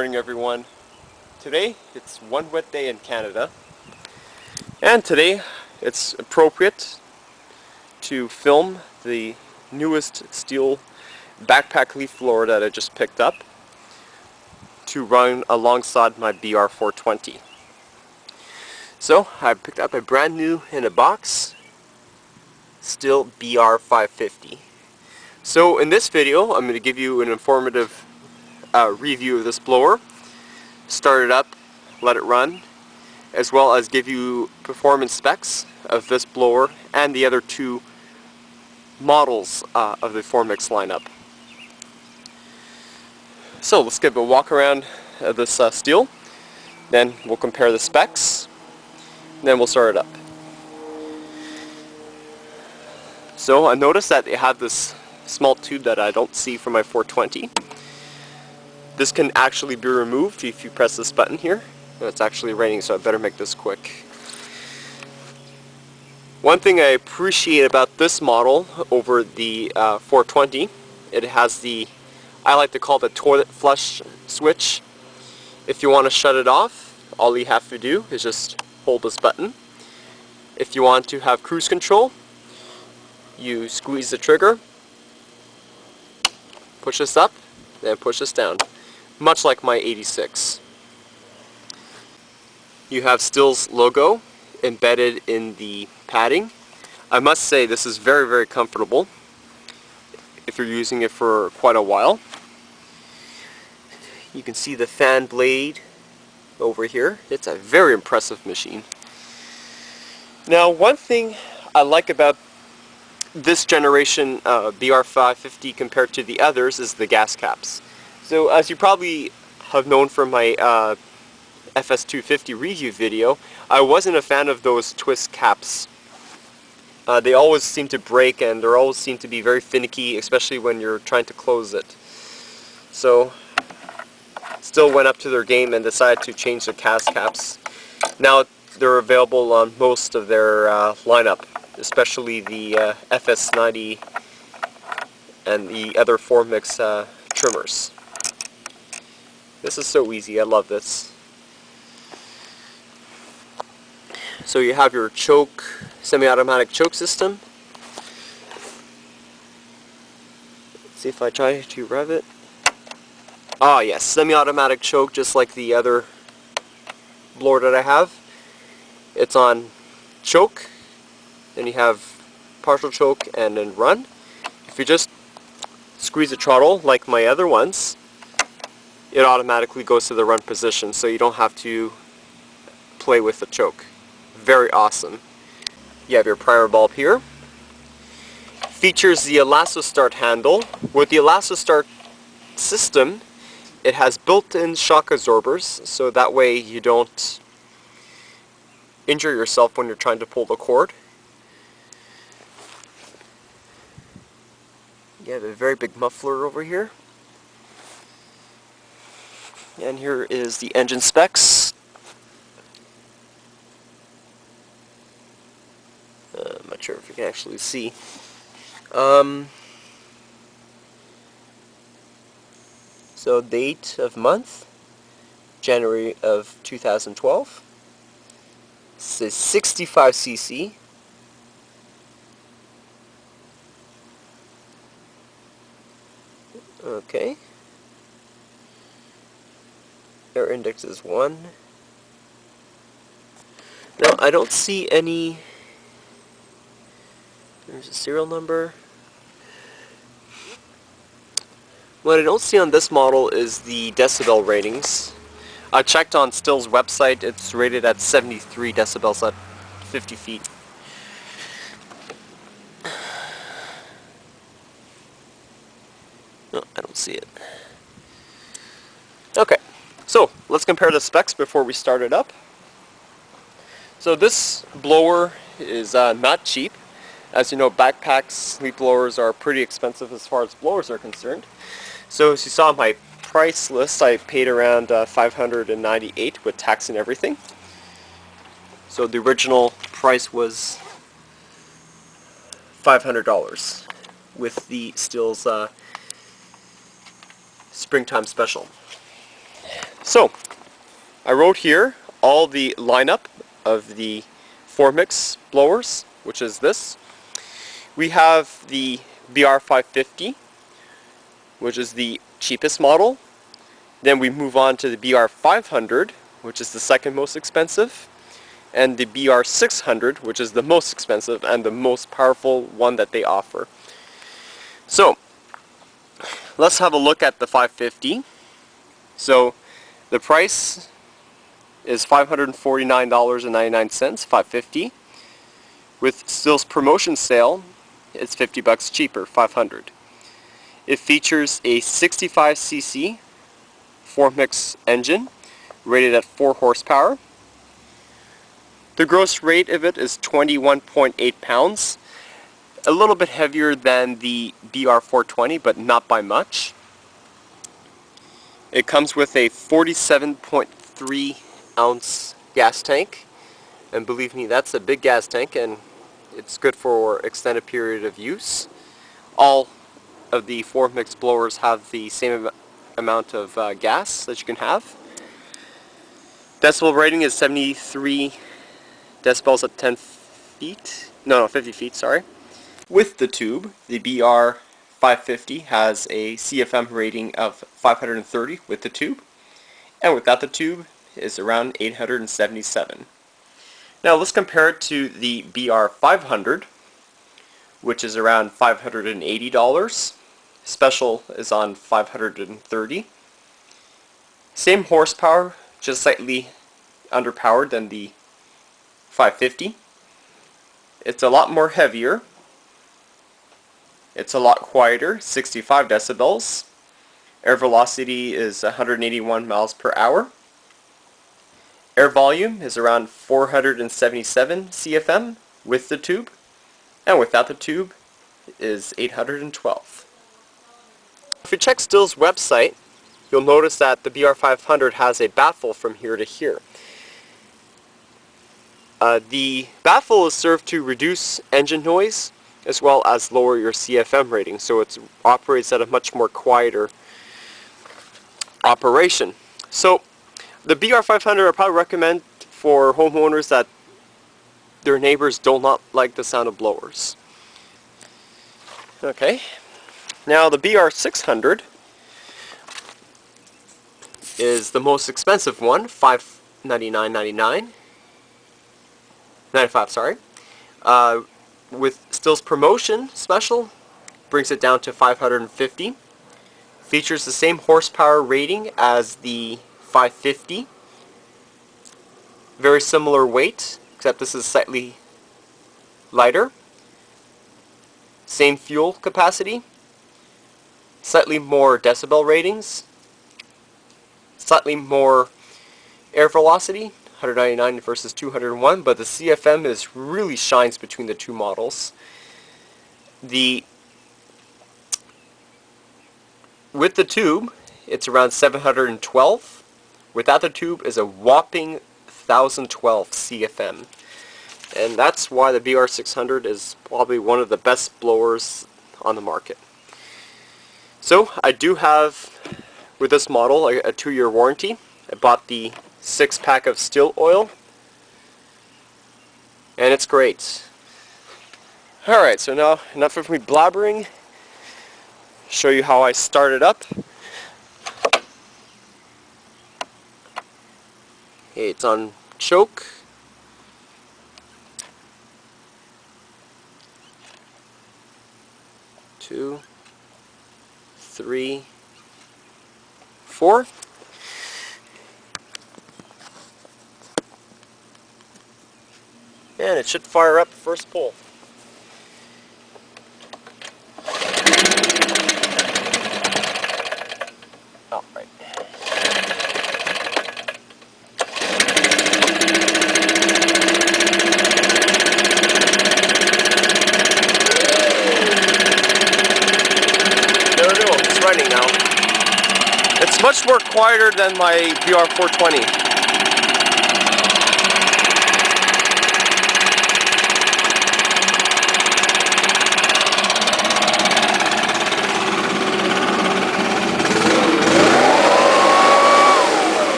morning, everyone. Today it's one wet day in Canada, and today it's appropriate to film the newest STIHL backpack leaf blower that I just picked up to run alongside my BR420. So I picked up a brand new in a box STIHL BR550. So in this video I'm going to give you an informative review of this blower, start it up, let it run, as well as give you performance specs of this blower and the other two models of the Formix lineup. So let's give a walk around this STIHL, then we'll compare the specs, then we'll start it up. So I noticed that they have this small tube that I don't see from my 420. This can actually be removed if you press this button here. It's actually raining, so I better make this quick. One thing I appreciate about this model over the 420, it has the, I like to call it the toilet flush switch. If you want to shut it off, all you have to do is just hold this button. If you want to have cruise control, you squeeze the trigger, push this up, then push this down. Much like my 86. You have STIHL's logo embedded in the padding. I must say this is very, very comfortable if you're using it for quite a while. You can see the fan blade over here. It's a very impressive machine. Now, one thing I like about this generation BR550 compared to the others is the gas caps. So as you probably have known from my FS250 review video, I wasn't a fan of those twist caps. They always seem to break, and they always seem to be very finicky, especially when you're trying to close it. So STIHL went up to their game and decided to change the gas caps. Now they're available on most of their lineup, especially the FS90 and the other Formix trimmers. This is so easy, I love this. So you have your choke, semi-automatic choke system. Let's see if I try to rev it. Ah yes, semi-automatic choke just like the other blower that I have. It's on choke, then you have partial choke and then run. If you just squeeze the throttle like my other ones, it automatically goes to the run position, so you don't have to play with the choke. Very awesome. You have your primer bulb here. Features the ElastoStart handle. With the ElastoStart system, it has built-in shock absorbers, so that way you don't injure yourself when you're trying to pull the cord. You have a very big muffler over here. And here is the engine specs. I'm not sure if you can actually see. So date of month, January of 2012. It says 65 cc. Okay. Air index is 1. Now I don't see any. There's a serial number. What I don't see on this model is the decibel ratings. I checked on STIHL's website, it's rated at 73 decibels at 50 feet. No, I don't see it. Okay, so let's compare the specs before we start it up. So this blower is not cheap. As you know, backpacks, leaf blowers are pretty expensive as far as blowers are concerned. So as you saw on my price list, I paid around $598 with tax and everything. So the original price was $500 with the STIHL's springtime special. So, I wrote here all the lineup of the Formix blowers, which is this. We have the BR550, which is the cheapest model. Then we move on to the BR500, which is the second most expensive, and the BR600, which is the most expensive and the most powerful one that they offer. So, let's have a look at the 550. So, the price is $549.99, 550. With STIHL's promotion sale, it's $50 cheaper, 500. It features a 65cc Formix engine rated at 4 horsepower. The gross weight of it is 21.8 pounds. A little bit heavier than the BR420, but not by much. It comes with a 47.3 ounce gas tank, and believe me, that's a big gas tank, and it's good for extended period of use. All of the Formix blowers have the same amount of gas that you can have. Decibel rating is 73 decibels at 10 feet. No, 50 feet, sorry. With the tube, the BR550 has a CFM rating of 530 with the tube, and without the tube is around 877. Now let's compare it to the BR500, which is around $580. Special is on $530. Same horsepower, just slightly underpowered than the 550. It's a lot more heavier. It's a lot quieter, 65 decibels. Air velocity is 181 miles per hour. Air volume is around 477 CFM with the tube, and without the tube is 812. If you check STIHL's website, you'll notice that the BR500 has a baffle from here to here. The baffle is served to reduce engine noise as well as lower your CFM rating, so it operates at a much more quieter operation. So the BR500 I probably recommend for homeowners that their neighbors do not like the sound of blowers. Okay, now the BR600 is the most expensive one, $599.95, sorry. With STIHL's promotion special, brings it down to $550. Features the same horsepower rating as the 550. Very similar weight, except this is slightly lighter. Same fuel capacity. Slightly more decibel ratings. Slightly more air velocity, 199 versus 201, but the CFM really shines between the two models. With the tube, it's around 712. Without the tube is a whopping 1012 CFM. And that's why the BR600 is probably one of the best blowers on the market. So I do have, with this model, a 2-year warranty. I bought the 6-pack of STIHL oil, and it's great. Alright, so now enough of me blabbering. Show you how I start it up. Okay, it's on choke. Two, three, four. And it should fire up first pull. All right. There we go, it's running now. It's much more quieter than my BR420.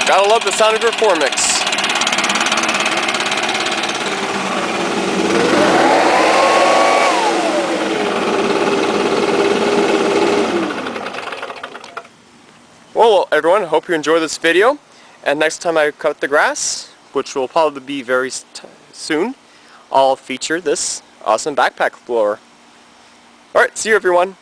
Gotta love the sound of your floor mix. Well, everyone, hope you enjoy this video. And next time I cut the grass, which will probably be very soon, I'll feature this awesome backpack blower. Alright, see you everyone.